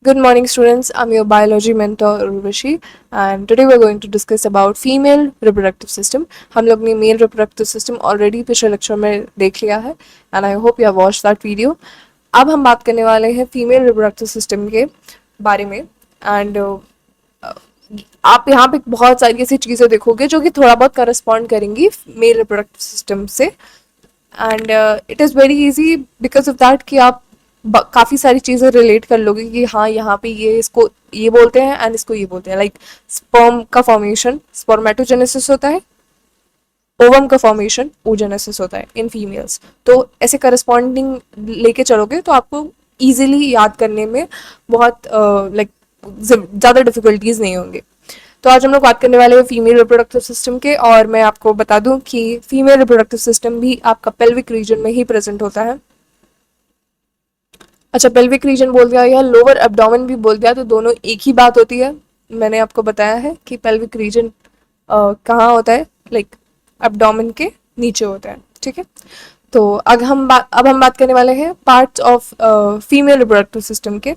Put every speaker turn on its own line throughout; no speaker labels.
Good morning, students. I'm your biology mentor Urvashi, and today we're going to discuss about female reproductive system. हम लोग ने male reproductive system already पिछले lecture में देख लिया है, and I hope you have watched that video. अब हम बात करने वाले हैं female reproductive system के बारे में, and आप यहाँ पे बहुत सारी ऐसी चीज़ें देखोगे जो कि थोड़ा बहुत करस्पॉन्ड करेंगी मेल रिप्रोडक्टिव सिस्टम से, and it is very easy because of that कि आप काफ़ी सारी चीज़ें रिलेट कर लोगे कि हाँ यहाँ पे ये इसको ये बोलते हैं एंड इसको ये बोलते हैं, लाइक स्पर्म का फॉर्मेशन स्पर्मेटोजेनेसिस होता है, ओवम का फॉर्मेशन ओजेनेसिस होता है इन फीमेल्स। तो ऐसे करस्पॉन्डिंग लेके चलोगे तो आपको इजीली याद करने में बहुत लाइक ज़्यादा डिफिकल्टीज नहीं होंगे। तो आज हम लोग बात करने वाले हैं फीमेल रिप्रोडक्टिव सिस्टम के, और मैं आपको बता दूं कि फीमेल रिप्रोडक्टिव सिस्टम भी आपका पेल्विक रीजन में ही प्रेजेंट होता है। अच्छा, पेल्विक रीजन बोल दिया या लोअर एब्डोमेन भी बोल दिया तो दोनों एक ही बात होती है। मैंने आपको बताया है कि पेल्विक रीजन कहाँ होता है, लाइक एब्डोमेन के नीचे होता है। ठीक है, तो अब हम बात करने वाले हैं parts of female reproductive system के।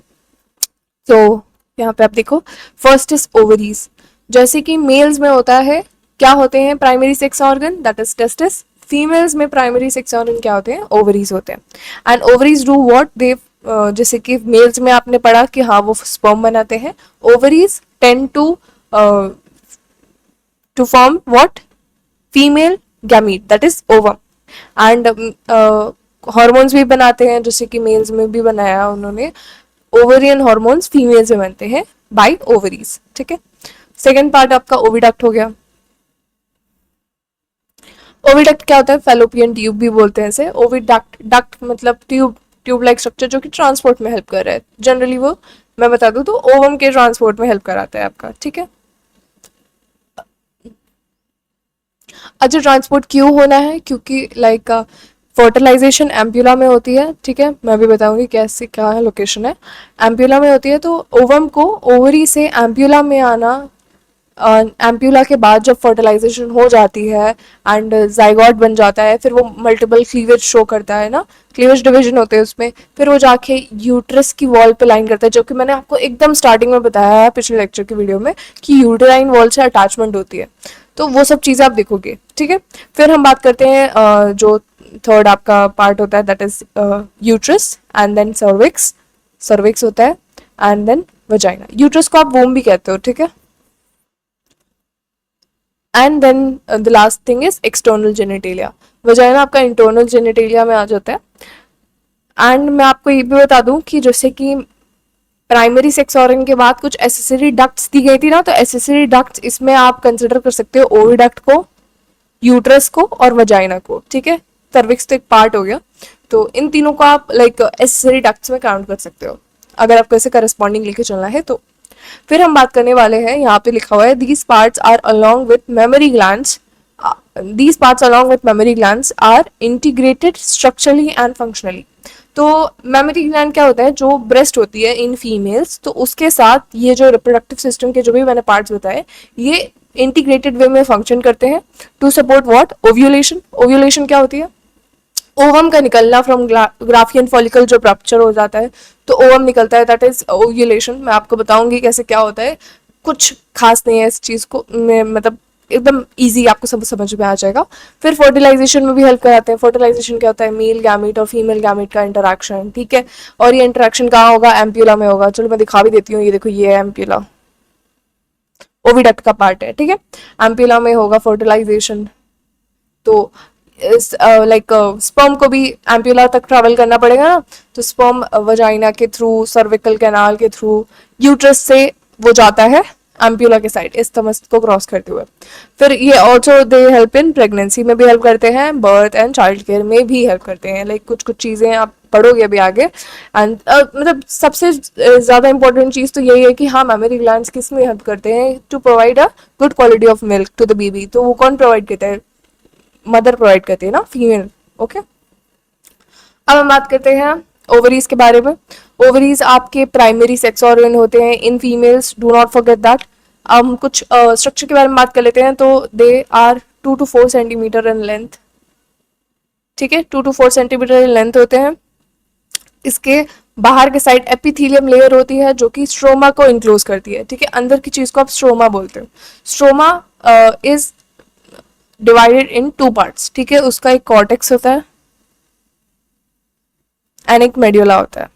तो यहाँ पे आप देखो, फर्स्ट इज ओवरीज। जैसे कि मेल्स में होता है, क्या होते हैं primary sex organ, that is testis. Females में प्राइमरी सेक्स ऑर्गन क्या होते हैं, ओवरीज होते हैं। And ovaries do what they, जैसे कि मेल्स में आपने पढ़ा कि हाँ वो स्पर्म बनाते हैं, ovaries tend to form what, female gamete that is ovum. And hormones भी बनाते हैं, जैसे कि मेल्स में भी बनाया उन्होंने, ओवरियन हॉर्मोन्स फीमेल से बनते हैं बाय ओवरीज। ठीक है, सेकेंड पार्ट आपका ओविडक्ट हो गया। ओविडक्ट क्या होता है, फेलोपियन ट्यूब भी बोलते हैं इसे। ओविडक्ट, डक्ट मतलब ट्यूब लाइक स्ट्रक्चर जो कि ट्रांसपोर्ट में हेल्प कर रहा है। जनरली वो मैं बता दूं तो ओवम के ट्रांसपोर्ट में हेल्प कराता है आपका। ठीक है, अच्छा ट्रांसपोर्ट क्यों होना है, क्योंकि लाइक फर्टिलाइजेशन एम्प्यूला में होती है। ठीक है, मैं भी बताऊंगी कैसे क्या है लोकेशन है, एम्प्यूला में होती है। तो ओवम को ओवरी से एम्प्यूला में आना, एम्प्यूला के बाद जब फर्टिलाइजेशन हो जाती है एंड जाइगोट बन जाता है, फिर वो मल्टीपल क्लीवेज शो करता है ना, क्लीवेज डिवीजन होते हैं उसमें, फिर वो जाके यूट्रस की वॉल पे लाइन करता है, जो कि मैंने आपको एकदम स्टार्टिंग में बताया है पिछले लेक्चर की वीडियो में कि यूटेराइन वॉल से अटैचमेंट होती है। तो वो सब चीज़ें आप देखोगे। ठीक है, फिर हम बात करते हैं जो थर्ड आपका पार्ट होता है, that is uterus and then cervix. Cervix होता है एंड देन वजाइना। यूट्रस को आप वोम भी कहते हो। ठीक है, and then the last thing is external genitalia. Vagina आपका इंटरनल जेनिटेलिया में आ जाता है। एंड मैं आपको ये भी बता दूं कि जैसे कि प्राइमरी सेक्स ऑर्गन के बाद कुछ एसेसरी डक्ट्स दी गई थी ना, तो एसेसरी डक्ट्स इसमें आप कंसिडर कर सकते हो ओविडक्ट को, यूट्रस को और वजाइना को। ठीक है, सर्विक्स तो एक पार्ट हो गया, तो इन तीनों को आप लाइक एसेसरी डक्ट्स में काउंट कर सकते हो अगर आपको ऐसे करस्पॉन्डिंग लेके चलना है तो। फिर हम बात करने वाले हैं, यहाँ पे लिखा हुआ है these parts are along with mammary glands, these parts along with mammary glands are integrated structurally and functionally। तो मेमोरी ग्लैंड क्या होता है, जो ब्रेस्ट होती है इन फीमेल्स, तो उसके साथ ये जो रिप्रोडक्टिव सिस्टम के जो भी मैंने पार्ट्स बताए, ये इंटीग्रेटेड वे में फंक्शन करते हैं to support what, ovulation. Ovulation क्या होती है, ओवम का निकलना फ्रॉम ग्राफियन फॉलिकल जो रप्चर हो जाता है तो ओवम निकलता है, दैट इज ओव्यूलेशन। मैं आपको बताऊंगी कैसे क्या होता है, कुछ खास नहीं है इस चीज़ को, मैं मतलब एकदम इजी आपको सब समझ में आ जाएगा। फिर फर्टिलाइजेशन में भी हेल्प कराते हैं। फर्टिलाइजेशन क्या होता है, मेल गैमेट और फीमेल गैमेट का इंटरेक्शन। ठीक है, और ये इंटरेक्शन कहाँ होगा, एम्प्यूला में होगा। चलो मैं दिखा भी देती हूँ, ये देखो ये है एम्प्यूला, ओविडक्ट का पार्ट है। ठीक है, एम्प्यूला में होगा फर्टिलाइजेशन। तो लाइक स्पर्म को भी एम्प्यूला तक ट्रैवल करना पड़ेगा ना, तो स्पर्म वजाइना के थ्रू, सर्विकल कैनाल के थ्रू, यूट्रस से वो जाता है एम्प्यूला के साइड, इस्थमस को क्रॉस करते हुए। फिर ये also they help in pregnancy में भी हेल्प करते हैं, बर्थ एंड चाइल्ड केयर में भी हेल्प करते हैं। लाइक कुछ कुछ चीज़ें आप पढ़ोगे अभी आगे। एंड मतलब सबसे ज़्यादा इंपॉर्टेंट चीज़ तो यही है कि हाँ मेमोरी ग्लैंड्स किस में हेल्प करते हैं, to provide a good quality of milk to the baby. तो वो कौन प्रोवाइड करता है, मदर प्रोवाइड करती है ना, फीमेल। ओके, अब हम बात करते हैं ओवरीज के बारे में। ओवरीज आपके प्राइमरी सेक्स ऑर्गन होते हैं in females, do not forget that. हम कुछ स्ट्रक्चर के बारे में बात कर लेते हैं। तो they are 2 to 4 centimetre in length. ठीक है, 2 to 4 सेंटीमीटर इन लेंथ होते हैं। इसके बाहर के साइड एपिथेलियम लेयर होती है जो कि स्ट्रोमा को इंक्लोज करती है, ठीक है, अंदर की चीज को आप स्ट्रोमा बोलते हो। Stroma is divided in two parts, ठीक है, उसका एक कॉर्टेक्स होता है एंड एक मेड्यूला होता है।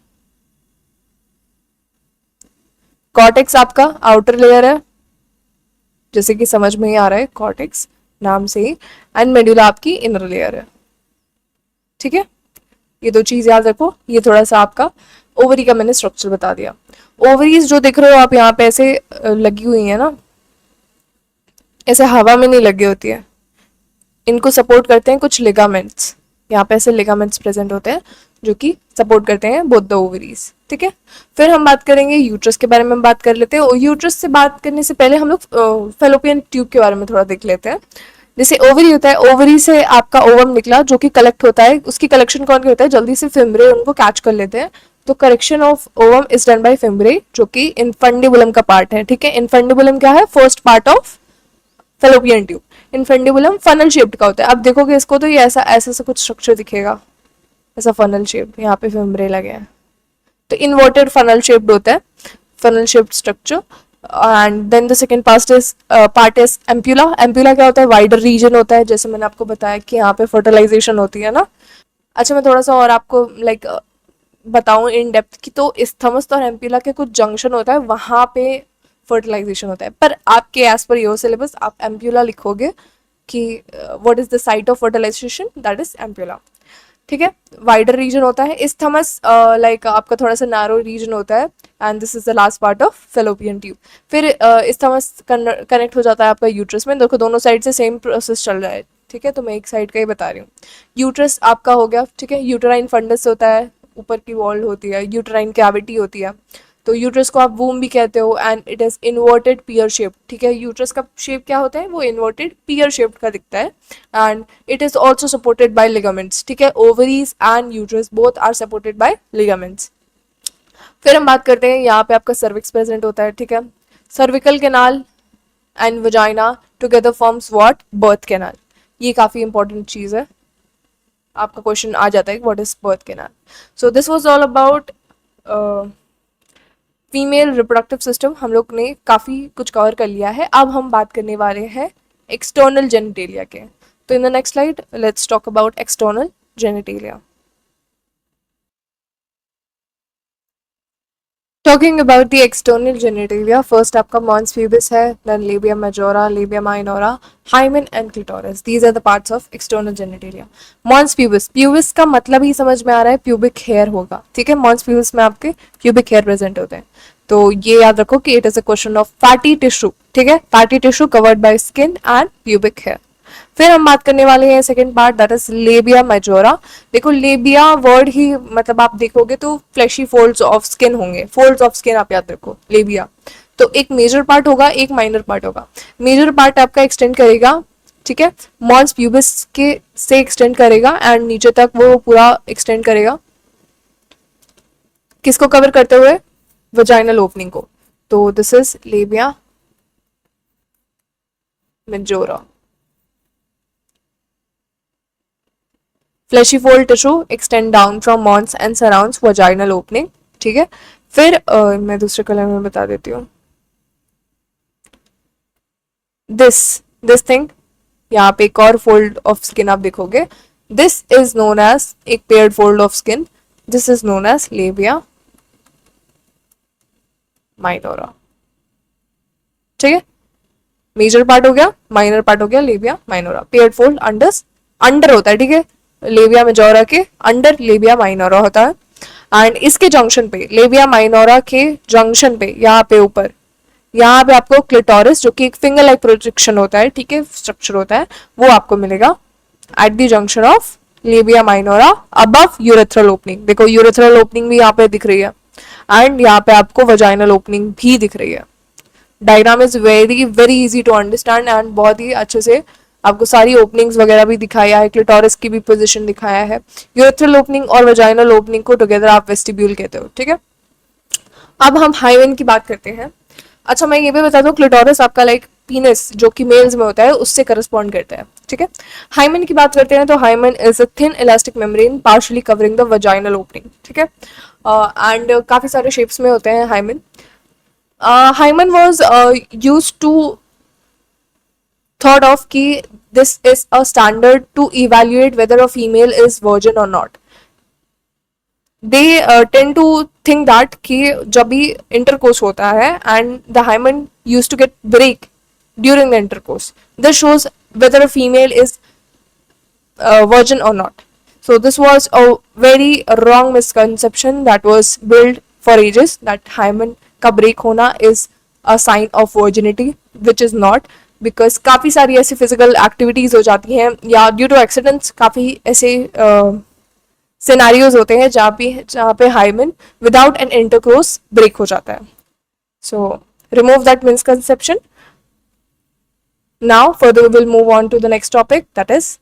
कॉर्टेक्स आपका आउटर लेयर है, जैसे कि समझ में ही आ रहा है कॉर्टेक्स नाम से ही, एंड मेड्यूला आपकी इनर लेयर है, ठीक है। ये दो चीज याद रखो। ये थोड़ा सा आपका ओवरी का मैंने स्ट्रक्चर बता दिया। ओवरीज जो देख रहे हो आप यहाँ पे ऐसे लगी हुई है ना, ऐसे हवा में नहीं लगी होती है, इनको सपोर्ट करते हैं कुछ लिगामेंट्स। यहाँ पे ऐसे लिगामेंट्स प्रेजेंट होते हैं जो कि सपोर्ट करते हैं बोथ द ओवरीज, ठीक है। फिर हम बात करेंगे यूट्रस के बारे में, बात कर लेते हैं। और यूट्रस से बात करने से पहले हम लोग फेलोपियन ट्यूब के बारे में थोड़ा देख लेते हैं। जैसे ओवरी होता है, ओवरी से आपका ओवम निकला जो कि कलेक्ट होता है, उसकी कलेक्शन कौन करता है, जल्दी से फिम्ब्रे उनको कैच कर लेते हैं। तो correction of ovum is done by fimbriae जो कि इनफंडिबुलम का पार्ट है, ठीक है। इनफंडिबुलम क्या है, first part of fallopian tube. Infundibulum funnel shaped का होता है। अब देखोगे इसको तो ये ऐसा ऐसा सा कुछ स्ट्रक्चर दिखेगा, ऐसा फनल शेप, यहाँ पे फिम्ब्रे लगे हैं, तो इन्वर्टेड फनल शेप्ड होता है, funnel shaped structure. And then the second part is ampulla. Ampulla क्या होता है, वाइडर रीजन होता है, जैसे मैंने आपको बताया कि यहाँ पे फर्टिलाइजेशन होती है ना। अच्छा, मैं थोड़ा सा और आपको बताऊं इन डेप्थ की, तो इस्थमस और एम्प्यूला के कुछ जंक्शन होता है, वहां पे फर्टिलाइजेशन होता है। पर आपके एज पर योर सिलेबस आप एम्प्यूला लिखोगे कि what is the site of fertilization, that is ampulla, ठीक है। वाइडर रीजन होता है इस्थमस, आपका थोड़ा सा नैरो रीजन होता है, and this is the last part of fallopian tube. फिर इस्थमस कनेक्ट हो जाता है आपका यूट्रस में। देखो दोनों साइड से सेम प्रोसेस चल रहा है, ठीक है, तो मैं एक साइड का ही बता रही हूँ। यूट्रस आपका हो गया, ठीक है। यूटराइन फंडस होता है, ऊपर की वॉल होती है, यूटराइन कैविटी होती है, तो यूट्रस को आप वूम भी कहते हो, and it is inverted peer shape, ठीक है। यूट्रस का शेप क्या होता है, वो इन्वर्टेड पियर शेप का दिखता है, and it is also supported by ligaments, ठीक है। Ovaries and uterus both are supported by ligaments. फिर हम बात करते हैं, यहाँ पे आपका सर्विक्स प्रेजेंट होता है, ठीक है। Cervical canal and vagina together forms what, birth canal. ये काफी इंपॉर्टेंट चीज है, आपका क्वेश्चन आ जाता है what is birth canal. So this was all about female reproductive system. हम लोग ने काफ़ी कुछ कवर कर लिया है। अब हम बात करने वाले हैं एक्सटर्नल जेनिटेलिया के। तो in the next slide let's talk about external genitalia. Talking about the external genitalia, first आपका मॉन्स प्यूबिस है, then labia majora, labia minora, hymen and clitoris. These are the parts of external genitalia. Mons pubis, pubis का मतलब ही समझ में आ रहा है, pubic hair होगा, ठीक है। मॉन्स प्यूबिस में आपके प्यूबिक हेयर प्रेजेंट होते हैं, तो ये याद रखो कि it is a question of fatty tissue, ठीक है। Fatty tissue covered by skin and pubic hair. फिर हम बात करने वाले हैं second part, that is labia majora. देखो लेबिया वर्ड ही मतलब आप देखोगे तो फ्लैशी फोल्ड्स ऑफ स्किन होंगे, फोल्ड्स ऑफ स्किन आप याद रखो लेबिया। तो एक मेजर पार्ट होगा, एक माइनर पार्ट होगा। मेजर पार्ट आपका एक्सटेंड करेगा, ठीक है, मॉन्स प्यूबिस के से एक्सटेंड करेगा एंड नीचे तक वो पूरा एक्सटेंड करेगा, किसको कवर करते हुए, वजाइनल ओपनिंग को। तो this is labia majora. Fleshy fold tissue extend down from mons and surrounds vaginal opening, ठीक है। फिर मैं दूसरे कलर में बता देती हूँ, दिस थिंग, यहाँ पे एक और फोल्ड ऑफ स्किन आप देखोगे, दिस इज नोन एज एक paired fold of skin, this is known as labia minora, ठीक है। मेजर पार्ट हो गया, माइनर पार्ट हो गया, labia minora. Paired fold under under होता है, ठीक है, लेबिया मेजोरा के अंडर लेबिया माइनोरा होता है। एंड इसके जंक्शन पे, लेबिया माइनोरा के जंक्शन पे, यहाँ पे ऊपर, यहाँ पे आपको क्लिटोरिस जो कि एक फिंगर लाइक प्रोजेक्शन होता है, ठीक है, स्ट्रक्चर होता है, वो आपको मिलेगा at the junction of labia minora above urethral opening. देखो यूरेथ्रल ओपनिंग भी यहाँ पे दिख रही है, एंड यहाँ पे आपको वजाइनल ओपनिंग भी दिख रही है। Diagram is very very easy to understand and बहुत ही अच्छे से आपको सारी ओपनिंग्स वगैरह भी दिखाया है, क्लिटोरिस की भी पोजीशन दिखाया है। यूरेथ्रल ओपनिंग और वजाइनल ओपनिंग को टुगेदर आप वेस्टिब्यूल कहते हो, ठीक है। अब हम हाइमेन की बात करते हैं। अच्छा मैं ये भी बता दूं, क्लिटोरिस आपका पीनस जो कि मेल्स में होता है उससे करस्पॉन्ड करता है, ठीक है। हाइमन की बात करते हैं तो hymen is a thin elastic membrane partially covering the vaginal opening, ठीक है। एंड काफी सारे शेप्स में होते हैं hymen. Hymen was use to thought of कि this is a standard to evaluate whether a female is virgin or not. They tend to think that कि जब भी intercourse होता है and the hymen used to get break during the intercourse, this shows whether a female is virgin or not. So this was a very wrong misconception that was built for ages, that hymen का break होना is a sign of virginity, which is not, because काफ़ी सारी ऐसी physical activities हो जाती हैं या due to accidents काफ़ी ऐसे सिनेरियोज होते हैं जहाँ पे hymen without an intercourse break हो जाता है. So remove that misconception. Now further will move on to the next topic, that is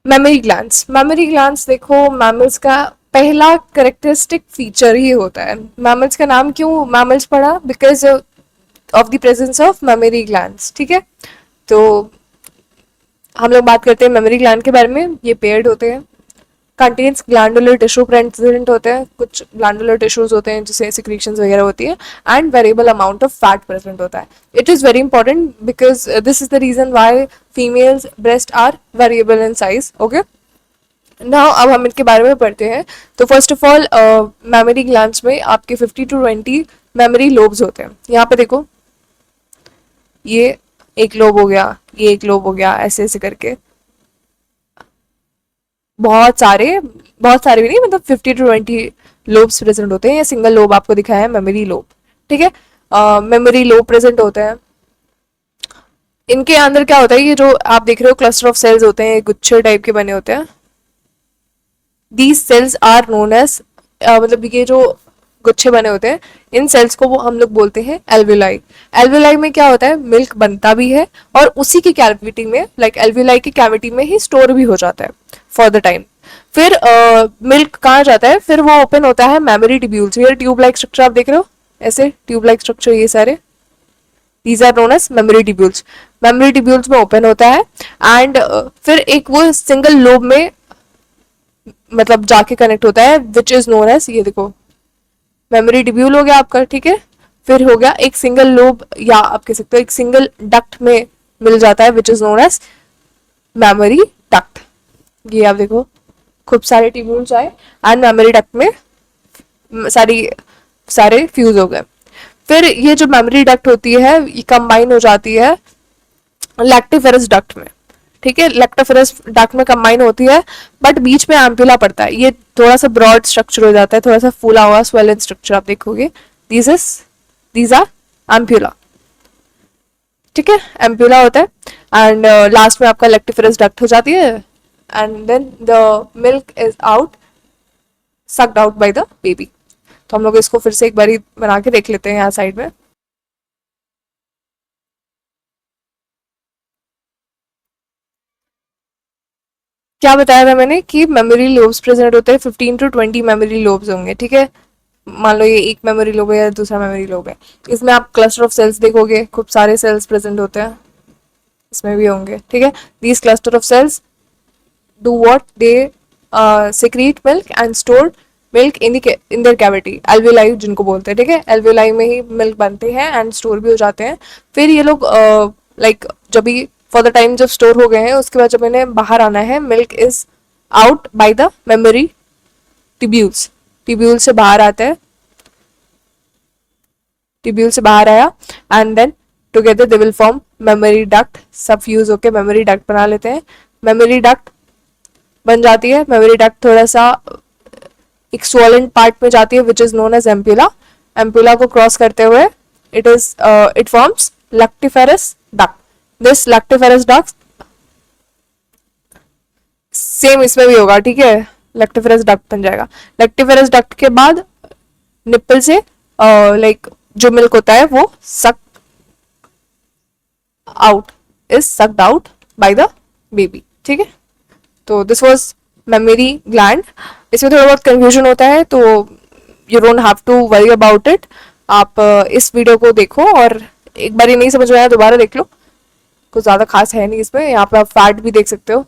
mammary glands. Mammary glands देखो, मैमल्स का पहला करेक्टरिस्टिक फीचर ही होता है. मैमल्स का नाम क्यों मैमल्स पड़ा? Because of the presence of mammary glands, ठीक है. तो हम लोग बात करते हैं मेमोरी ग्लैंड के बारे में. ये पेयर्ड होते हैं, कंटेन्स ग्लैंडुलर टिश्यू प्रेजेंट होते हैं, कुछ ग्लैंडुलर टिश्यूज होते हैं जिससे सिक्रीशंस वगैरह होती है, and variable amount of fat present होता है. It is very important because this is the reason why females breast are variable in size. Okay, now अब हम इनके बारे में पढ़ते हैं. तो first of all mammary glands में आपके 50 to 20 मेमोरी लोब्स होते हैं. यहाँ पे देखो, ये एक लोब हो गया, ये एक लोब हो गया, ऐसे ऐसे करके बहुत सारे भी नहीं, मतलब 50 to 20 लोब्स प्रेजेंट होते हैं. ये सिंगल लोब आपको दिखाया है, मेमोरी लोब, ठीक है. मेमोरी लोब प्रेजेंट होते हैं. इनके अंदर क्या होता है, ये जो आप देख रहे हो क्लस्टर ऑफ सेल्स होते हैं, गुच्छे टाइप के बने होते हैं. These cells are known as, मतलब ये जो गुच्छे बने होते हैं, इन सेल्स को वो हम लोग बोलते हैं एल्वेलाई. एल्वेलाई में क्या होता है, मिल्क बनता भी है और उसी की कैविटी में, लाइक एल्वेलाई की कैविटी में ही स्टोर भी हो जाता है फॉर द टाइम. फिर मिल्क कहाँ जाता है, फिर वो ओपन होता है मेमोरी ट्यूब्यूल्स. ये ट्यूब लाइक स्ट्रक्चर आप देख रहे हो, ऐसे ट्यूब लाइक स्ट्रक्चर, ये सारे these are known as mammary tubules. Mammary tubules में ओपन होता है एंड फिर एक वो सिंगल लोब में मतलब जाके कनेक्ट होता है, विच इज नोन एज, ये देखो मेमोरी ट्यूब्यूल हो गया आपका, ठीक है. फिर हो गया एक सिंगल लोब, या आप कह सकते हो एक सिंगल डक्ट में मिल जाता है, which is known as mammary duct. ये आप देखो खूब सारे ट्यूब्यूल्स आए एंड मेमोरी डक्ट में सारे फ्यूज हो गए. फिर ये जो मेमोरी डक्ट होती है ये कंबाइन हो जाती है लैक्टिफेरस डक्ट में, ठीक है. लैक्टिफेरस डक्ट में कंबाइन होती है, बट बीच में एम्पुला पड़ता है. ये थोड़ा सा ब्रॉड स्ट्रक्चर हो जाता है, थोड़ा सा फूला हुआ स्वेलन स्ट्रक्चर आप देखोगे. दीज आर एम्पुला, ठीक है. एम्पुला होता है एंड लास्ट में आपका लैक्टिफेरस डक्ट हो जाती है and then the milk is out, sucked out by the baby. तो हम लोग इसको फिर से एक बारी बना के देख लेते हैं यहाँ साइड में. क्या बताया था मैंने कि मेमोरी लोब्स प्रेजेंट होते हैं, 15 to 20 मेमोरी लोब्स होंगे, ठीक है. मान लो ये एक मेमोरी लोब है या दूसरा मेमोरी लोब है. इसमें आप क्लस्टर ऑफ सेल्स देखोगे, खूब सारे सेल्स प्रेजेंट होते हैं, इसमें भी होंगे, ठीक है. These cluster of sales do what, they secrete milk and store milk in their cavity, alveoli जिनको बोलते हैं, ठीक है. alveoli में ही मिल्क बनते हैं एंड स्टोर भी हो जाते हैं. फिर ये लोग लाइक जब भी फॉर द टाइम जब स्टोर हो गए हैं, उसके बाद जब इन्हें बाहर आना है, milk is out by the mammary tubules. Tubule से बाहर आता है, ट्यूब्यूल से बाहर आया and then together they will form mammary duct. सब फ्यूज होकर मेमोरी डक्ट बना लेते हैं. मेमोरी डक्ट बन जाती है. मेमोरी डक्ट थोड़ा सा एक स्वॉलन पार्ट में जाती है, which is known as ampulla. Ampulla को क्रॉस करते हुए it forms lactiferous duct. This lactiferous duct same इसमें भी होगा, ठीक है. लैक्टिफेरस डक्ट बन जाएगा. लैक्टिफेरस डक्ट के बाद निप्पल से लाइक जो मिल्क होता है वो sucked out by the baby, ठीक है. तो दिस वॉज मेमोरी ग्लैंड. इसमें थोड़ा बहुत कंफ्यूजन होता है, तो you don't have to worry about it. आप इस वीडियो को देखो और एक बार नहीं समझ में आया दोबारा देख लो, कुछ ज़्यादा खास है नहीं इसमें। यहाँ पे आप फैट भी देख सकते हो।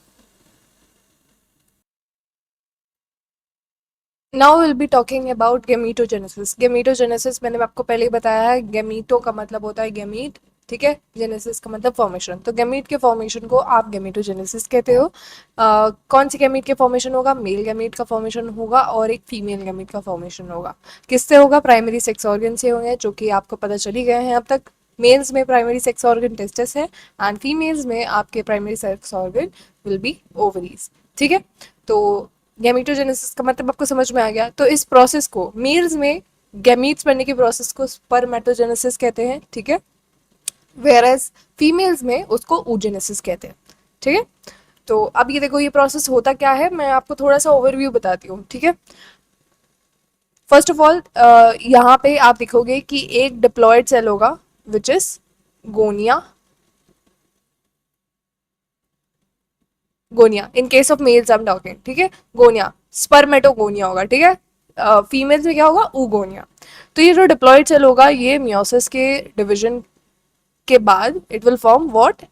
Now will be talking about gametogenesis. Gametogenesis मैंने आपको पहले ही बताया है, गेमीटो का मतलब होता है गेमीट, ठीक है, जेनेसिस का मतलब फॉर्मेशन। तो गेमीट के फॉर्मेशन को आप गेमीटोजेनेसिस कहते हो। कौन सी गेमीट के फॉर्मेशन होगा? मेल गेमीट का फॉर्मेशन होगा और एक फीमेल गेमीट का फॉर्मेशन होगा। किससे होगा? प्राइमरी सेक्स ऑर्गन से होंगे, जो कि आपको पता चल ही गए हैं अब तक। मेल्स में प्राइमरी सेक्स ऑर्गन टेस्टिस है एंड फीमेल्स में आपके primary sex organ will be ovaries, ठीक है। तो गैमीटोजेनेसिस का मतलब आपको समझ में आ गया। तो इस प्रोसेस को मेल्स में गैमीट्स बनने की प्रोसेस को स्पर्मेटोजेनेसिस कहते हैं, ठीक है, वेयर एज फीमेल्स में उसको oogenesis कहते हैं, ठीक है। तो अब ये देखो ये प्रोसेस होता क्या है, मैं आपको थोड़ा सा ओवरव्यू बताती हूँ, ठीक है। फर्स्ट ऑफ ऑल यहाँ पे आप देखोगे कि एक डिप्लॉयड सेल होगा which is gonia. Gonia in case of males I am talking, ठीक है। गोनिया स्पर्मेटोगोनिया होगा, ठीक है। फीमेल्स में क्या होगा? ऊगोनिया। तो ये जो डिप्लॉयड सेल होगा ये मियोसिस के डिवीजन के बाद it will form what?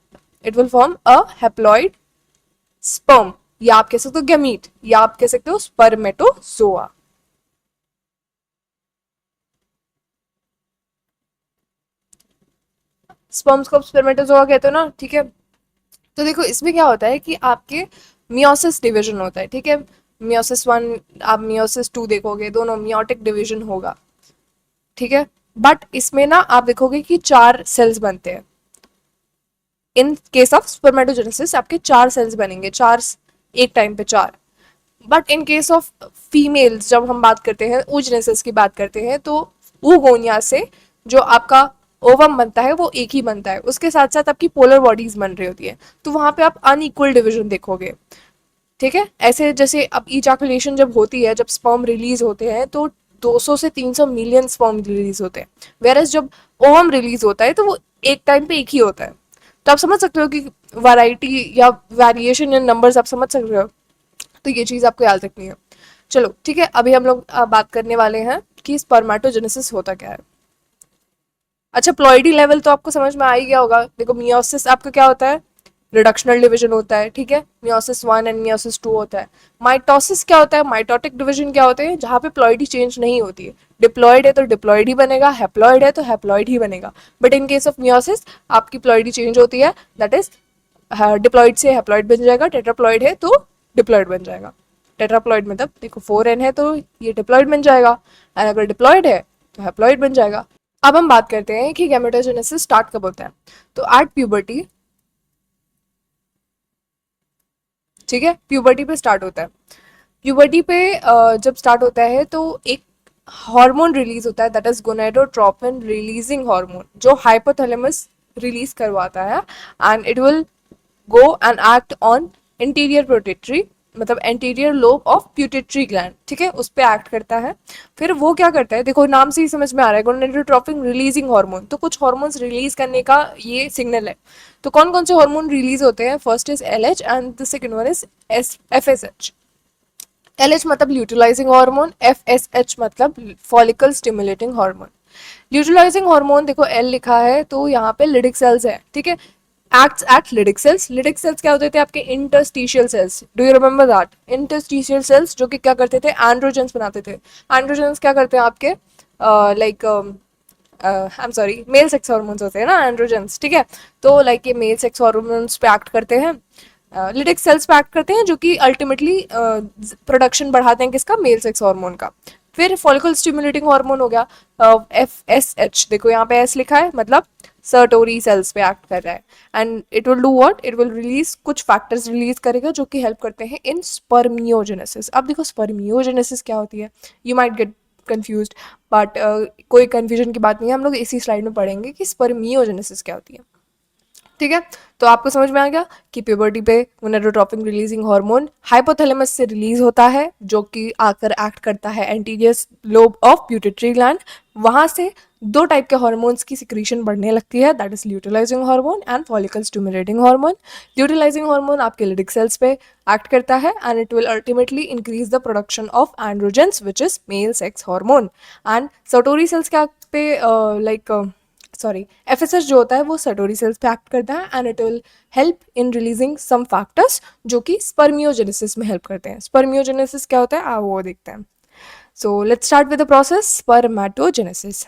It will form a haploid sperm, या आप कह सकते हो गैमीट, या आप कह सकते हो स्पर्मेटोजोआ। स्पर्म्स को स्पर्मेटोजोआ कहते हो ना, ठीक है। तो देखो इसमें क्या होता है कि आपके मियोसिस डिवीजन होता है, ठीक है। मियोसिस वन, आप मियोसिस टू देखोगे, दोनों मियोटिक डिवीजन होगा, ठीक है। बट इसमें ना आप देखोगे कि 4 सेल्स बनते हैं। इन केस ऑफ स्पर्मेटोजेनेसिस आपके 4 सेल्स बनेंगे, 4 एक टाइम पे 4। But in case of females जब हम बात करते हैं, oogenesis की बात करते हैं, तो oogonia से जो आपका ओवम बनता है वो एक ही बनता है, उसके साथ साथ आपकी पोलर बॉडीज बन रही होती है। तो वहां पे आप अनइक्वल डिवीजन देखोगे, ठीक है। ऐसे जैसे अब इजैकुलेशन जब होती है, जब स्पर्म रिलीज होते हैं, तो 200 से 300 मिलियन स्पर्म रिलीज होते हैं, वेरस जब ओवम रिलीज होता है तो वो एक टाइम पे एक ही होता है। तो आप समझ सकते हो कि वैरायटी या वेरिएशन इन नंबर्स आप समझ सकते हो। तो ये चीज आपको याद रखनी है। चलो ठीक है, अभी हम लोग बात करने वाले हैं कि स्पर्मेटोजेनेसिस होता क्या है। अच्छा, प्लॉइडी लेवल तो आपको समझ में आ ही गया होगा। देखो मियोसिस आपका क्या होता है? रिडक्शनल डिवीजन होता है, ठीक है। Meiosis one and meiosis two होता है। माइटोसिस क्या होता है? माइटोटिक डिवीजन क्या होते हैं? जहां पे प्लॉइडी चेंज नहीं होती है। डिप्लॉइड है तो डिप्लॉइड ही बनेगा, हैप्लॉइड है तो हैप्लॉइड ही बनेगा। But in case of meiosis आपकी प्लॉइडी चेंज होती है, दैट इज डिप्लॉइड से हैप्लॉइड बन जाएगा, टेट्राप्लॉइड है तो डिप्लॉइड बन जाएगा। टेट्राप्लॉइड मतलब देखो 4n है तो ये डिप्लॉइड बन जाएगा, और अगर डिप्लॉइड है तो हैप्लॉइड बन जाएगा। अब हम बात करते हैं कि गैमेटोजेनेसिस स्टार्ट कब होता है। तो एट प्यूबर्टी, ठीक है, प्यूबर्टी पे स्टार्ट होता है। प्यूबर्टी पे जब स्टार्ट होता है तो एक हार्मोन रिलीज होता है, that is gonadotropin releasing hormone, जो हाइपोथैलेमस रिलीज करवाता है and it will go and act on interior pituitary, मतलब anterior lobe of pituitary gland, ठीक है, उस पर एक्ट करता है। फिर वो क्या करता है, देखो नाम से ही समझ में आ रहा है, गोनेडोट्रोपिन रिलीजिंग हार्मोन, तो कुछ हार्मोन्स रिलीज करने का ये सिग्नल है। तो कौन कौन से हार्मोन रिलीज होते हैं? First is LH and the second one is FSH। LH मतलब ल्यूटिलाइजिंग हार्मोन, FSH मतलब follicle stimulating hormone. Luteinizing hormone देखो L लिखा है तो यहाँ पे लिडिक सेल्स है, ठीक है, acts at lytic cells। lytic cells क्या होते थे? आपके interstitial cells. Do you remember that? Interstitial cells जो कि क्या करते थे? एंड्रोजेंस बनाते थे। एंड्रोजेंस क्या करते हैं आपके? Like I am sorry, male sex hormones होते हैं ना एंड्रोजेंस, ठीक है। तो लाइक ये मेल सेक्स हार्मोन्स पे एक्ट करते हैं, लिटिक सेल्स पे एक्ट करते हैं, जो कि अल्टीमेटली प्रोडक्शन बढ़ाते हैं किसका? मेल सेक्स हार्मोन का। फिर फॉलिकल स्टिमुलेटिंग हार्मोन हो गया FSH, देखो यहाँ पे एस लिखा है, मतलब सर्टोरी सेल्स पे एक्ट कर रहा है and it will do what? It will release कुछ फैक्टर्स रिलीज करेगा जो कि हेल्प करते हैं इन स्पर्मियोजेनेसिस। अब देखो स्पर्मियोजेनेसिस क्या होती है, you might get confused, but कोई कंफ्यूजन की बात नहीं है, हम लोग इसी स्लाइड में पढ़ेंगे कि स्पर्मियोजेनेसिस क्या होती है, ठीक है। तो आपको समझ में आ गया कि प्यूबर्टी पे गोनेडोट्रोपिन रिलीजिंग हार्मोन हाइपोथैलेमस से रिलीज होता है, जो कि आकर एक्ट करता है anterior lobe of pituitary gland. वहां से दो टाइप के हार्मोन्स की सिक्रीशन बढ़ने लगती है, that is luteinizing hormone and follicle stimulating hormone. Luteinizing hormone आपके लिडिक सेल्स पे एक्ट करता है and it will ultimately increase the production of androgens which is male sex hormone. And Sertoli cells क्या पे like sorry FSH जो होता है वो सटोरी सेल्स पे एक्ट करता है, and it will help in releasing some factors जो कि स्पर्मियोजेनेसिस में हेल्प करते हैं. स्पर्मियोजेनेसिस क्या होता है आप वो देखते हैं. So let's start with the process spermatogenesis.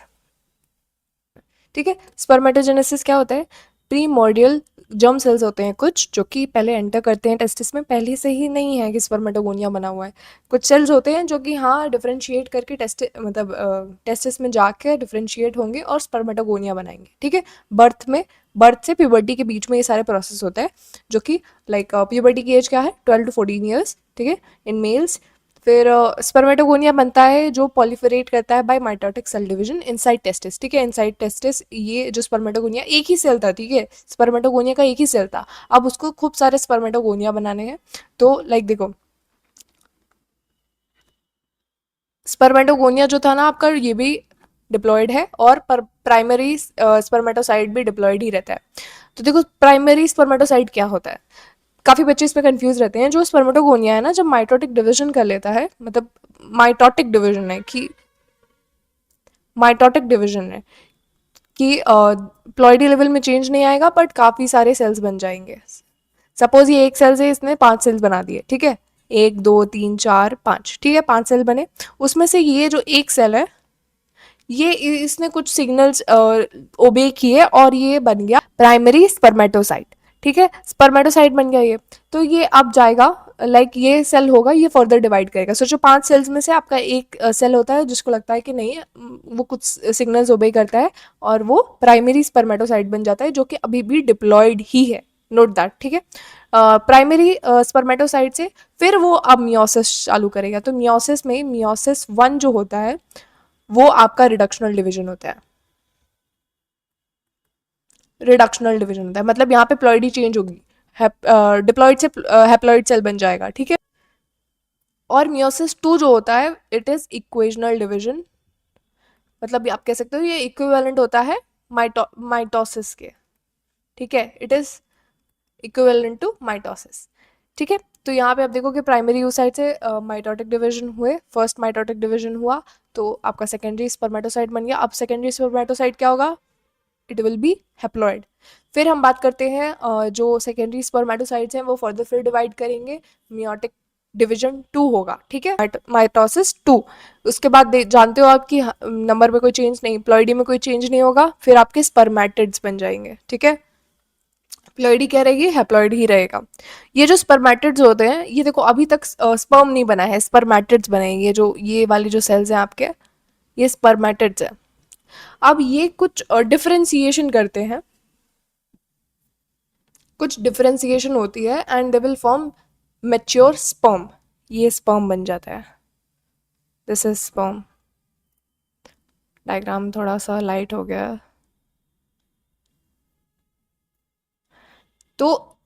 ठीक है, स्पर्मेटोजेनेसिस क्या होता है? प्रीमोर्डियल जर्म सेल्स होते हैं कुछ जो कि पहले एंटर करते हैं टेस्टिस में. पहले से ही नहीं है कि स्पर्मेटोगोनिया बना हुआ है. कुछ सेल्स होते हैं जो कि हाँ डिफरेंशिएट करके टेस्टिस में जाके डिफरेंशिएट होंगे और स्पर्मेटोगोनिया बनाएंगे. ठीक है, बर्थ से प्यूबर्टी के बीच में ये सारे प्रोसेस होता है जो कि लाइक प्यूबर्टी की एज क्या है 12 to 14 ईयर्स. ठीक है, इन मेल्स. फिर स्पर्मेटोगोनिया बनता है जो पॉलिफरेट करता है by mitotic cell division inside testis. ठीक है, इनसाइड टेस्टिस ये जो स्पर्मेटोगोनिया एक ही सेल था. ठीक है, स्पर्मेटोगोनिया का एक ही सेल था. अब उसको खूब सारे स्पर्मेटोगोनिया बनाने हैं. तो लाइक देखो स्पर्मेटोगोनिया जो था ना आपका ये भी डिप्लॉयड है और प्राइमरी स्पर्मेटोसाइट भी डिप्लॉयड ही रहता है. तो देखो प्राइमरी स्पर्मेटोसाइट क्या होता है? काफ़ी बच्चे इस पे कंफ्यूज रहते हैं. जो स्पर्मेटोगोनिया है ना जब माइटोटिक डिवीजन कर लेता है, मतलब माइटोटिक डिवीजन है कि माइटोटिक डिवीजन है कि प्लॉइडी लेवल में चेंज नहीं आएगा बट काफ़ी सारे सेल्स बन जाएंगे. सपोज ये एक सेल से इसने 5 सेल्स बना दिए. ठीक है, 1 2 3 4 5. ठीक है, 5 सेल बने. उसमें से ये जो एक सेल है ये इसने कुछ सिग्नल्स ओबे किए और ये बन गया प्राइमरी स्पर्मेटोसाइट. ठीक है, स्पर्मेटोसाइट बन गया ये. तो ये अब जाएगा लाइक ये सेल होगा ये फर्दर डिवाइड करेगा. सोचो 5 सेल्स में से आपका एक सेल होता है जिसको लगता है कि नहीं वो कुछ सिग्नल्स ओबे करता है और वो प्राइमरी स्पर्मेटोसाइट बन जाता है जो कि अभी भी डिप्लॉयड ही है. Note that. ठीक है, प्राइमरी स्पर्मेटोसाइट से फिर वो अब मियोसिस चालू करेगा. तो मियोसिस में मियोसिस 1 जो होता है वो आपका रिडक्शनल डिवीजन होता है. रिडक्शनल डिवीजन होता है मतलब यहाँ पे प्लॉइडी चेंज होगी, डिप्लॉइड से हैप्लॉइड सेल बन जाएगा. ठीक है, और मियोसिस 2 जो होता है इट इज इक्वेशनल डिवीजन. मतलब आप कह सकते हो ये इक्विवेलेंट होता है माइटोसिस के. ठीक है, it is equivalent to mitosis. ठीक है, तो यहाँ पे आप देखो कि प्राइमरी यूसाइट से माइटोटिक डिवीजन हुए. फर्स्ट माइटोटिक डिवीजन हुआ तो आपका सेकेंडरी स्पर्मेटोसाइट बन गया. अब सेकेंडरी स्पर्मेटोसाइट क्या होगा? It will be haploid. फिर हम बात करते हैं जो सेकेंडरी स्पर्मेटोसाइट्स हैं वो फर्दर फिर डिवाइड करेंगे. मियोटिक डिवीजन 2 होगा. ठीक है, माइटोसिस 2. उसके बाद जानते हो आप कि नंबर में कोई चेंज नहीं, प्लॉइडी में कोई चेंज नहीं होगा. फिर आपके स्पर्मेटिड्स बन जाएंगे. ठीक है, प्लॉइडी क्या रहेगी? हैप्लॉइड ही रहेगा. ये जो स्पर्मेटिड्स होते हैं ये देखो अभी तक स्पर्म नहीं बना है, स्पर्मेटिड्स बने. ये वाली जो सेल्स हैं आपके ये स्पर्मेटिड्स है. अब ये कुछ डिफरेंशिएशन करते हैं, कुछ डिफरेंशिएशन होती है and they will form mature sperm. ये स्पर्म बन जाता है. This is sperm. डायग्राम थोड़ा सा लाइट हो गया. तो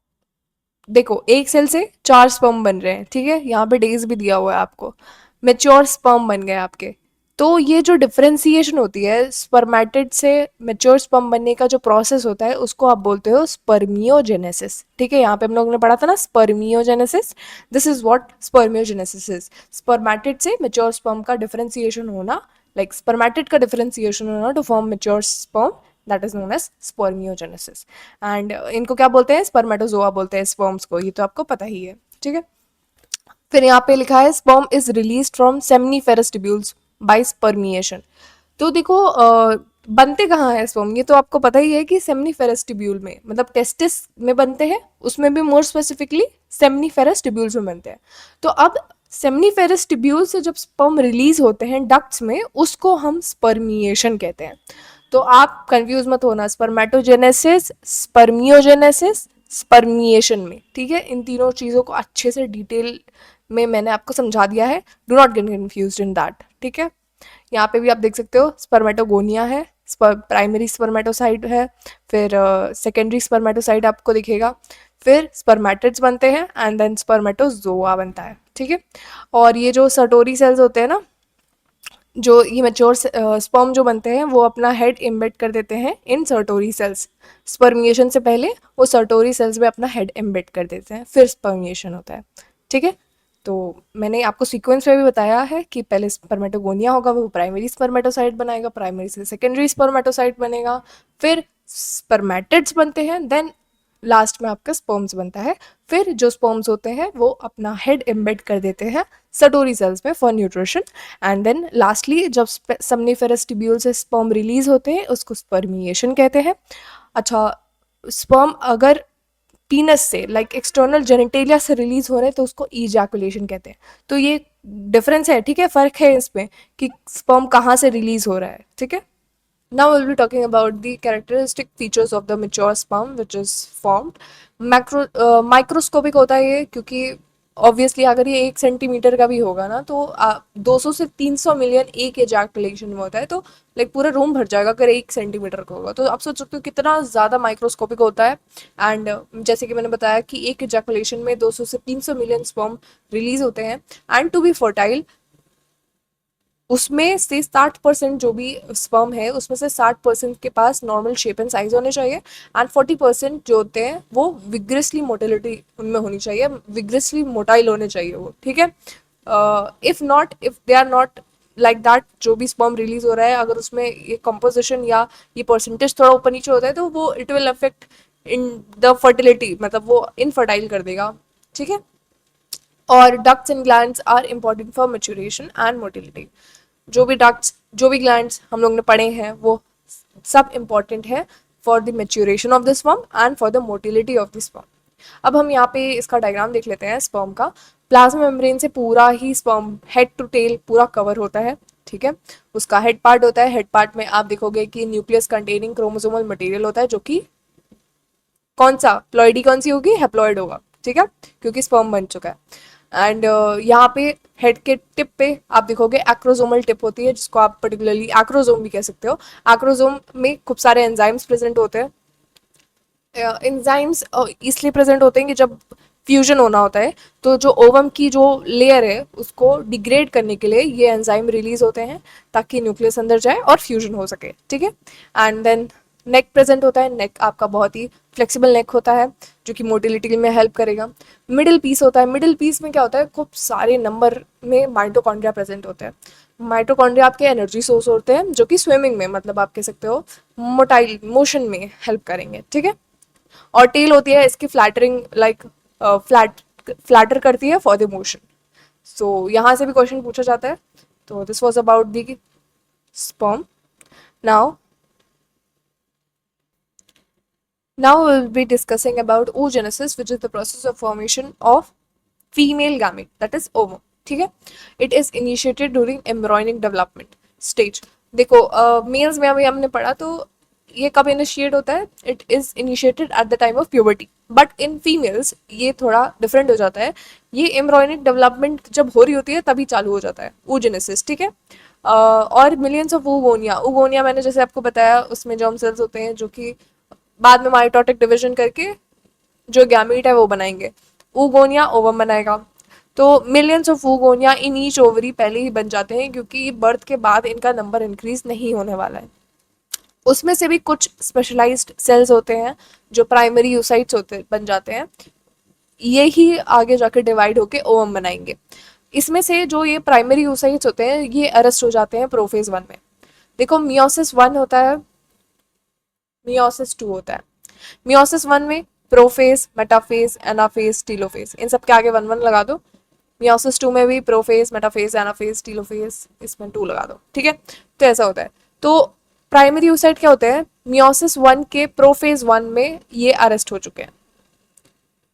देखो एक सेल से 4 स्पर्म बन रहे हैं. ठीक है, यहाँ पे डेज भी दिया हुआ है आपको. मेच्योर स्पर्म बन गए आपके. तो ये जो डिफरेंशिएशन होती है स्पर्मेटिड से मेच्योर स्पर्म बनने का जो प्रोसेस होता है उसको आप बोलते हो स्पर्मियोजेनेसिस. ठीक है, यहाँ पे हम लोग ने पढ़ा था ना spermiogenesis. This is what spermiogenesis is. Spermatid से मेच्योर स्पर्म का डिफरेंशिएशन होना, लाइक स्पर्मेटिड का डिफरेंशिएशन होना to form mature sperm, that is known as spermiogenesis. And इनको क्या बोलते हैं? स्पर्मेटोजोआ बोलते हैं स्पर्म्स को. ये तो आपको पता ही है. ठीक है, फिर यहाँ पे लिखा है sperm is release from seminiferous tubules by spermiation. तो देखो बनते कहाँ हैं स्पर्म? ये तो आपको पता ही है कि सेमनीफेरस ट्यूब्यूल में, मतलब टेस्टिस में बनते हैं. उसमें भी मोर स्पेसिफिकली सेमनीफेरस ट्यूब्यूल्स में बनते हैं. तो अब सेमनीफेरस ट्यूब्यूल से जब स्पर्म रिलीज होते हैं डक्ट्स में उसको हम स्पर्मिएशन कहते हैं. तो आप कंफ्यूज मत होना स्पर्मेटोजेनेसिस, स्पर्मियोजेनेसिस, स्पर्मिएशन में. ठीक है, इन तीनों चीज़ों को अच्छे से डिटेल में मैंने आपको समझा दिया है. Do not gate confused in that. ठीक है, यहाँ पे भी आप देख सकते हो स्पर्मेटोगोनिया है, प्राइमरी स्पर्मेटोसाइट है, फिर सेकेंडरी स्पर्मेटोसाइट आपको दिखेगा, फिर स्पर्मेटिड्स बनते हैं एंड देन स्पर्मेटोजोआ बनता है. ठीक है, और ये जो सटोरी सेल्स होते हैं ना, जो ये मेच्योर स्पर्म जो बनते हैं वो अपना हेड एम्बेड कर देते हैं इन सर्टोरी सेल्स. स्पर्मिएशन से पहले वो सर्टोरी सेल्स में अपना हेड एम्बेड कर देते हैं, फिर स्पर्मिएशन होता है. ठीक है, तो मैंने आपको सीक्वेंस में भी बताया है कि पहले स्पर्मेटोगोनिया होगा, वो प्राइमरी स्पर्मेटोसाइट बनाएगा, प्राइमरी से सेकेंडरी स्पर्मेटोसाइट बनेगा, फिर स्पर्मेटिड्स बनते हैं, देन लास्ट में आपका स्पर्म्स बनता है। फिर जो स्पर्म्स होते हैं वो अपना हेड एम्बेड कर देते हैं सटोरी सेल्स में for nutrition, and then lastly जब समनीफेरस ट्यूब्यूल से स्पर्म रिलीज होते हैं उसको स्पर्मिएशन कहते हैं। अच्छा, स्पर्म अगर पीनस से लाइक एक्सटर्नल जेनिटेलिया से रिलीज हो रहे हैं तो उसको इजैकुलेशन कहते हैं। तो ये डिफरेंस है, ठीक है, फर्क है इसमें कि स्पर्म कहाँ से रिलीज हो रहा है, ठीक है। Now we'll be talking about the characteristic features of the mature sperm which is formed. Microscopic होता है ये, क्योंकि ऑब्वियसली अगर ये 1 सेंटीमीटर का भी होगा ना तो 200 से 300 मिलियन एक एजैकुलेशन में होता है, तो लाइक पूरा रूम भर जाएगा अगर 1 सेंटीमीटर का होगा। तो आप सोच सकते हो कितना ज़्यादा माइक्रोस्कोपिक होता है। एंड जैसे कि मैंने बताया कि एक एजैकुलेशन में 200 से 300 मिलियन स्पर्म रिलीज होते हैं। एंड टू बी फर्टाइल उसमें से 60% जो भी स्पर्म है उसमें से 60% के पास नॉर्मल शेप एंड साइज होने चाहिए, एंड 40% जो होते हैं वो विग्रसली मोटिलिटी उनमें होनी चाहिए, विग्रसली मोटाइल होने चाहिए वो, ठीक है। If they are not like that, जो भी स्पर्म रिलीज हो रहा है अगर उसमें ये कंपोजिशन या ये परसेंटेज थोड़ा ऊपर नीचे होता है तो वो it will affect in the fertility, मतलब वो इनफर्टाइल कर देगा, ठीक है। और ducts and glands are important for maturation and motility. जो भी डक्ट्स, जो भी ग्लैंड्स हम लोग ने पढ़े हैं वो सब इम्पॉर्टेंट है for the maturation of the sperm and for the motility of the sperm. अब हम यहाँ पे इसका डायग्राम देख लेते हैं स्पर्म का। प्लाज्मा मेम्ब्रेन से पूरा ही स्पर्म हेड टू टेल पूरा कवर होता है, ठीक है। उसका हेड पार्ट होता है, हेड पार्ट में आप देखोगे कि न्यूक्लियस कंटेनिंग क्रोमोसोमल मटेरियल होता है, जो कि कौन सा प्लॉइडी कौन सी होगी, हैप्लॉइड होगा, ठीक है, क्योंकि स्पर्म बन चुका है। एंड यहाँ पे हेड के टिप पे आप देखोगे एक्रोजोमल टिप होती है, जिसको आप पर्टिकुलरली एक्रोजोम भी कह सकते हो। एक्रोजोम में खूब सारे एंजाइम्स प्रेजेंट होते हैं। एंजाइम्स इसलिए प्रेजेंट होते हैं कि जब फ्यूजन होना होता है तो जो ओवम की जो लेयर है उसको डिग्रेड करने के लिए ये एंजाइम रिलीज होते हैं ताकि न्यूक्लियस अंदर जाए और फ्यूजन हो सके, ठीक है। एंड देन नेक प्रेजेंट होता है, नेक आपका बहुत ही फ्लेक्सिबल नेक होता है जो कि मोटिलिटी में हेल्प करेगा। मिडिल पीस होता है, मिडिल पीस में क्या होता है, खूब सारे नंबर में माइटोकॉन्ड्रिया प्रेजेंट होते हैं। माइटोकॉन्ड्रिया आपके एनर्जी सोर्स होते हैं जो कि स्विमिंग में, मतलब आप कह सकते हो मोटाइल मोशन में हेल्प करेंगे, ठीक है। और टेल होती है इसकी फ्लैटरिंग, लाइक फ्लैटर करती है फॉर द मोशन। सो यहाँ से भी क्वेश्चन पूछा जाता है। तो this was about the sperm. Now Now we'll be discussing about oogenesis, which is the process of formation of female gamete, that is ovum. ठीक है, it is initiated during embryonic development stage. देखो mails में अभी हमने पढ़ा तो ये कब इनिशिएट होता है, it is initiated at the time of puberty, but in females ये थोड़ा डिफरेंट हो जाता है। ये एम्ब्रॉयनिक डेवलपमेंट जब हो रही होती है तभी चालू हो जाता है oogenesis, ठीक है। और मिलियंस ऑफ oogonia, oogonia मैंने जैसे आपको बताया उसमें जर्म सेल्स होते हैं जो कि बाद में माइटोटिक डिवीजन करके जो गैमीट है वो बनाएंगे, oogonia ओवम बनाएगा। तो millions of oogonia in each ovary पहले ही बन जाते हैं क्योंकि बर्थ के बाद इनका नंबर इंक्रीज नहीं होने वाला है। उसमें से भी कुछ स्पेशलाइज्ड सेल्स होते हैं जो प्राइमरी यूसाइट्स होते बन जाते हैं, ये ही आगे जाकर डिवाइड होके ओवम बनाएंगे। इसमें से जो ये प्राइमरी यूसाइट्स होते हैं ये अरेस्ट हो जाते हैं प्रोफेज 1 में। देखो मियोसिस 1 होता है, मियोसिस 2 होता है। मियोसिस 1 में प्रोफेज, मेटाफेज, एनाफेज, टीलोफेज, इन सब के आगे 1 1 लगा दो। मियोसिस 2 में भी प्रोफेज, मेटाफेज, एनाफेज, टीलोफेज, इसमें 2 लगा दो, ठीक है। तो ऐसा होता है। तो प्राइमरी यूसाइट क्या होते हैं, मियोसिस 1 के प्रोफेज 1 में ये अरेस्ट हो चुके हैं।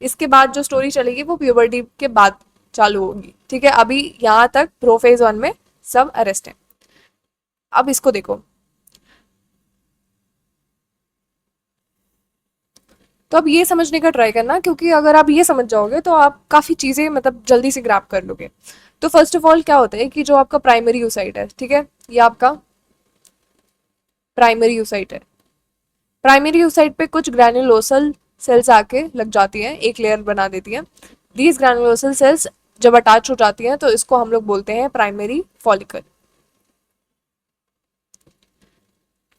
इसके बाद जो स्टोरी चलेगी वो प्यूबर्टी के बाद चालू होगी, ठीक है। अभी यहाँ तक प्रोफेज 1 में सब अरेस्ट है। अब इसको देखो, तो अब ये समझने का ट्राई करना, क्योंकि अगर आप ये समझ जाओगे तो आप काफ़ी चीज़ें मतलब जल्दी से ग्रैब कर लोगे। तो फर्स्ट ऑफ ऑल क्या होता है कि जो आपका प्राइमरी यूसाइट है, ठीक है, ये आपका प्राइमरी यूसाइट है। प्राइमरी यूसाइट पे कुछ ग्रैन्युलोसल सेल्स आके लग जाती हैं, एक लेयर बना देती हैं। दीज ग्रैन्युलोसल सेल्स जब अटैच हो जाती हैं तो इसको हम लोग बोलते हैं प्राइमरी फॉलिकल।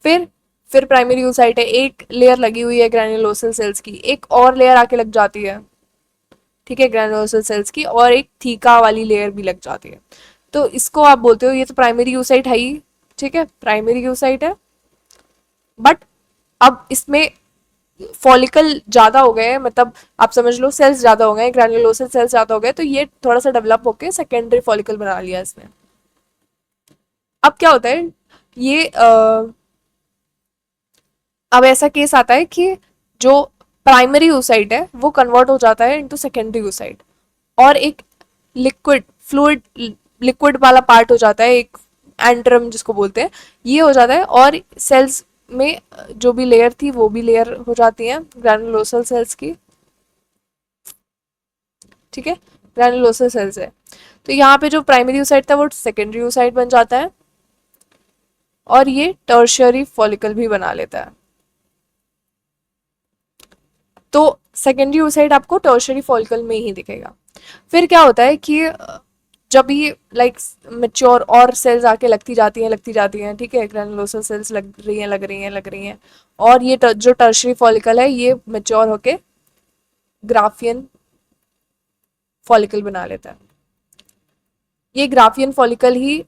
फिर फिर प्राइमरी यूसाइट है, एक लेयर लगी हुई है ग्रैन्युलोसल सेल्स की, एक और लेयर आके लग जाती है, ठीक है, ग्रैनुलोसल सेल्स की, और एक थीका वाली लेयर भी लग जाती है। तो इसको आप बोलते हो, ये तो प्राइमरी यूसाइट है ही, ठीक है, प्राइमरी यूसाइट है। बट अब इसमें फॉलिकल ज्यादा हो गए हैं, मतलब आप समझ लो सेल्स ज्यादा हो गए, ग्रैनुलोसल सेल्स ज्यादा हो गए, तो ये थोड़ा सा डेवलप होके सेकेंडरी फॉलिकल बना लिया इसने। अब क्या होता है, ये अब ऐसा केस आता है कि जो प्राइमरी oocyte है वो कन्वर्ट हो जाता है इनटू सेकेंडरी oocyte, और एक लिक्विड फ्लूइड लिक्विड वाला पार्ट हो जाता है, एक एंट्रम जिसको बोलते हैं, ये हो जाता है, और सेल्स में जो भी लेयर थी वो भी लेयर हो जाती है ग्रैनुलोसल सेल्स की, ठीक है, ग्रैनुलोसल सेल्स है। तो यहाँ पे जो प्राइमरी oocyte था वो सेकेंडरी oocyte बन जाता है, और ये टर्शियरी फॉलिकल भी बना लेता है। तो सेकेंडरी oocyte आपको टर्शियरी फॉलिकल में ही दिखेगा। फिर क्या होता है कि जब ये लाइक मेच्योर और सेल्स आके लगती जाती हैं, ठीक है, ग्रैनुलोसल सेल्स लग रही हैं लग रही हैं लग रही हैं, और ये जो टर्शियरी फॉलिकल है ये मेच्योर होके ग्राफियन फॉलिकल बना लेता है। ये ग्राफियन फॉलिकल ही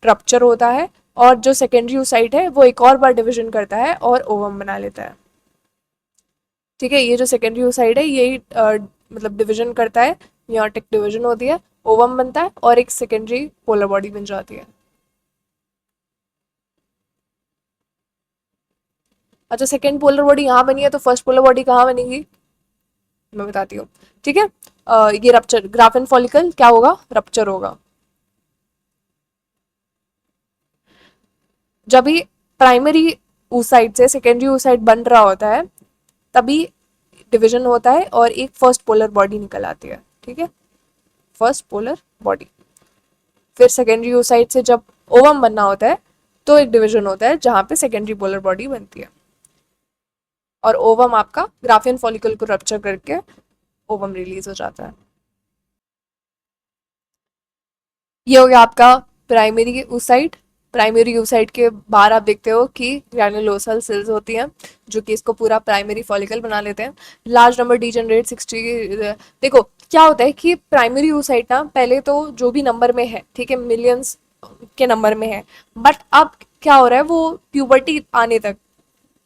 रप्चर होता है, और जो सेकेंडरी oocyte है वो एक और बार डिविजन करता है और ओवम बना लेता है, ठीक है। ये जो सेकेंडरी oocyte है यही मतलब डिवीजन करता है, मियोटिक डिवीजन होती है, ओवम बनता है, और एक सेकेंडरी पोलर बॉडी बन जाती है। अच्छा, सेकेंड पोलर बॉडी यहाँ बनी है, तो फर्स्ट पोलर बॉडी कहाँ बनेगी, मैं बताती हूँ, ठीक है। ये रप्चर, ग्राफिन फॉलिकल क्या होगा, रप्चर होगा। जब भी प्राइमरी oocyte से सेकेंडरी oocyte बन रहा होता है तभी डिवीजन होता है और एक फर्स्ट पोलर बॉडी निकल आती है, ठीक है, फर्स्ट पोलर बॉडी। फिर सेकेंडरी oocyte से जब ओवम बनना होता है तो एक डिवीजन होता है जहां पे सेकेंडरी पोलर बॉडी बनती है, और ओवम आपका ग्राफियन फॉलिकल को रप्चर करके ओवम रिलीज हो जाता है। ये हो गया आपका प्राइमरी oocyte। प्राइमरी oocyte के बाहर आप देखते हो कि ग्रैनुलोसल सेल्स होती हैं जो कि इसको पूरा प्राइमरी फॉलिकल बना लेते हैं। लार्ज नंबर डीजनरेट 60, देखो क्या होता है कि प्राइमरी oocyte ना पहले तो जो भी नंबर में है, ठीक है, मिलियंस के नंबर में है, बट अब क्या हो रहा है वो प्यूबर्टी आने तक,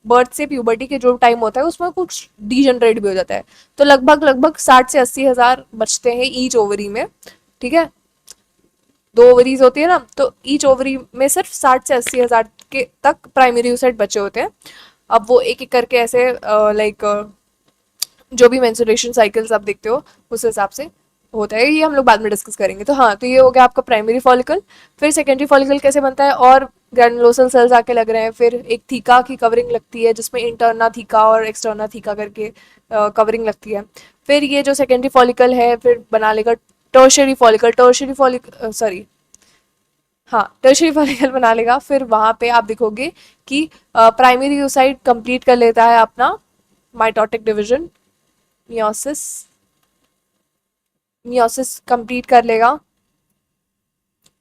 बर्थ से प्यूबर्टी के जो टाइम होता है उसमें कुछ डीजनरेट भी हो जाता है। तो लगभग लगभग 60 से 80 हज़ार बचते हैं ईच ओवरी में, ठीक है, दो ओवरीज होती है ना, तो ईच ओवरी में सिर्फ 60 से 80 हज़ार के तक प्राइमरी oocyte बचे होते हैं। अब वो एक एक करके ऐसे लाइक जो भी मेंस्ट्रुएशन साइकिल्स आप देखते हो उस हिसाब से होता है, ये हम लोग बाद में डिस्कस करेंगे। तो हाँ, तो ये हो गया आपका प्राइमरी फॉलिकल। फिर सेकेंडरी फॉलिकल कैसे बनता है, और ग्रैनुलोसल सेल्स आके लग रहे हैं, फिर एक थीका की कवरिंग लगती है जिसमें इंटरना थीका और एक्सटर्ना थीका करके कवरिंग लगती है। फिर ये जो सेकेंडरी फॉलिकल है फिर बना लेगा tertiary follicle, tertiary follicle sorry, हाँ, टर्शियरी फॉलिकल बना लेगा। फिर वहां पे आप देखोगे कि प्राइमरी oocyte कंप्लीट कर लेता है अपना mitotic division, meiosis, meiosis complete कर लेगा,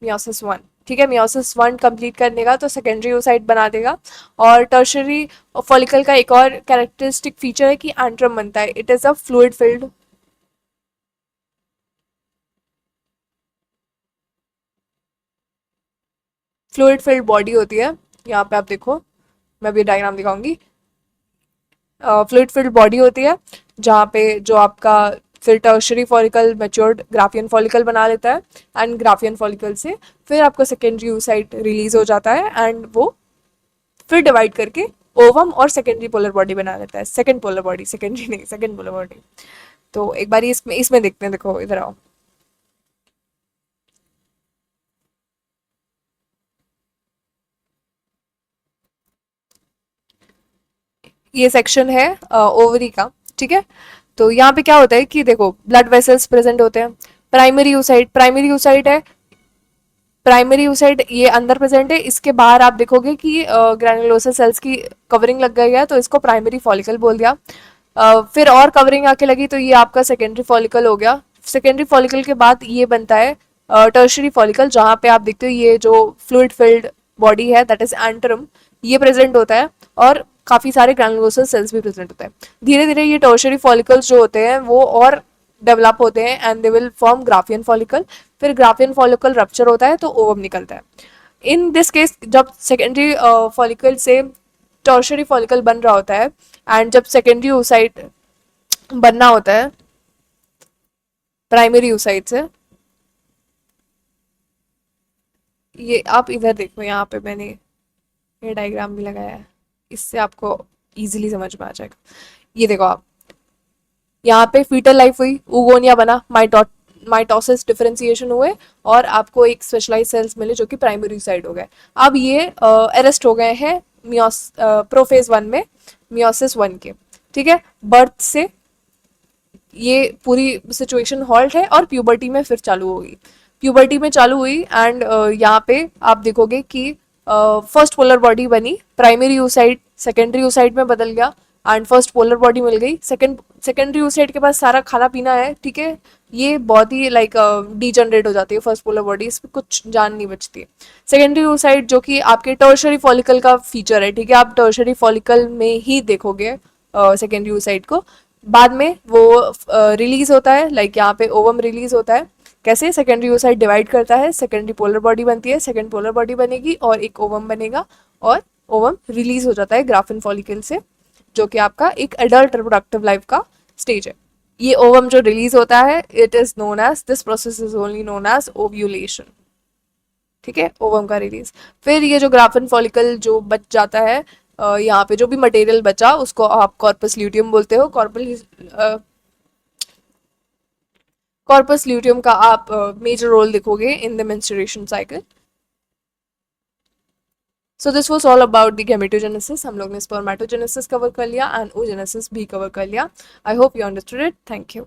मियोसिस वन, ठीक है, मियोसिस वन कंप्लीट कर लेगा तो सेकेंडरी oocyte बना देगा। और टर्शियरी फॉलिकल का एक और कैरेक्टरिस्टिक फीचर है कि एंट्रम बनता है, it is a fluid filled, fluid filled body होती है। यहाँ पे आप देखो, मैं भी डायग्राम दिखाऊंगी, फ्लूइड फिल्ड बॉडी होती है जहाँ पे जो आपका फिर tertiary follicle matured Graafian follicle बना लेता है, एंड ग्राफियन फॉलिकल से फिर आपका सेकेंडरी oocyte रिलीज हो जाता है, एंड वो फिर डिवाइड करके ओवम और सेकेंडरी पोलर बॉडी बना लेता है, सेकेंड पोलर बॉडी, सेकेंडरी नहीं, सेकेंड पोलर बॉडी। तो एक बार इसमें इसमें देखते हैं, देखो इधर आओ, ये सेक्शन है ओवरी का, ठीक है। तो यहाँ पे क्या होता है कि देखो ब्लड वेसल्स प्रेजेंट होते हैं, प्राइमरी oocyte, प्राइमरी oocyte है, प्राइमरी oocyte ये अंदर प्रेजेंट है, इसके बाहर आप देखोगे कि ग्रैनुलोसल सेल्स की कवरिंग लग गई है तो इसको प्राइमरी फॉलिकल बोल दिया। फिर और कवरिंग आके लगी तो ये आपका सेकेंडरी फॉलिकल हो गया। सेकेंडरी फॉलिकल के बाद ये बनता है टर्शियरी फॉलिकल, जहाँ पे आप देखते हो ये जो फ्लूइड फिल्ड बॉडी है दैट इज एंट्रम, ये प्रेजेंट होता है, और काफी सारे ग्रैनुलोसल सेल्स भी प्रेजेंट होते हैं। धीरे धीरे ये टर्शियरी फॉलिकल्स जो होते हैं वो और डेवलप होते हैं and they will form Graafian follicle. फिर ग्राफियन फॉलिकल रप्चर होता है तो ओवम निकलता है। इन दिस केस जब सेकेंडरी फॉलिकल से टर्शरी फॉलिकल बन रहा होता है एंड जब सेकेंडरी oocyte बनना होता है प्राइमरी oocyte से, ये आप इधर देखो, यहाँ पे मैंने ये डायग्राम भी लगाया है, इससे आपको इजीली समझ में आ जाएगा। ये देखो आप, यहाँ पे फीटल लाइफ हुई, उगोनिया बना, माइटोसिस डिफरेंशिएशन हुए और आपको एक स्पेशलाइज सेल्स मिले जो कि प्राइमरी साइड हो गए। अब ये अरेस्ट हो गए हैं प्रोफेज 1 में, मियोसिस 1 के। ठीक है, बर्थ से ये पूरी सिचुएशन हॉल्ट है और प्यूबर्टी में फिर चालू होगी। प्यूबर्टी में चालू हुई एंड यहाँ पे आप देखोगे कि फर्स्ट पोलर बॉडी बनी, प्राइमरी oocyte सेकेंडरी oocyte में बदल गया एंड फर्स्ट पोलर बॉडी मिल गई। सेकेंडरी oocyte के पास सारा खाना पीना है, ठीक है, ये बहुत ही लाइक डीजनरेट हो जाती है फर्स्ट पोलर बॉडी, इसमें कुछ जान नहीं बचती है। सेकेंडरी oocyte जो कि आपके टर्शरी फॉलिकल का फीचर है, ठीक है, आप टर्शरी फॉलिकल में ही देखोगे सेकेंडरी oocyte को। बाद में वो रिलीज होता है, लाइक यहाँ पे ओवम रिलीज होता है। कैसे? सेकेंडरी oocyte डिवाइड करता है, सेकेंडरी पोलर बॉडी बनती है, सेकेंड पोलर बॉडी बनेगी और एक ओवम बनेगा और ओवम रिलीज हो जाता है ग्राफिन फॉलिकल से, जो कि आपका एक एडल्ट रिप्रोडक्टिव लाइफ का स्टेज है। ये ओवम जो रिलीज होता है, it is known as, this process is only known as ovulation. ठीक है, ओवम का रिलीज। फिर ये जो ग्राफिन फॉलिकल जो बच जाता है, यहाँ पे जो भी मटेरियल बचा उसको आप कॉर्पस ल्यूटियम बोलते हो। कॉर्पस ल्यूटियम का आप मेजर रोल देखोगे in the menstruation cycle. So this was all about the gametogenesis. हम लोग ने स्पर्मेटोजेनेसिस कवर कर लिया एंड oogenesis भी कवर कर लिया। I hope you understood it. Thank you.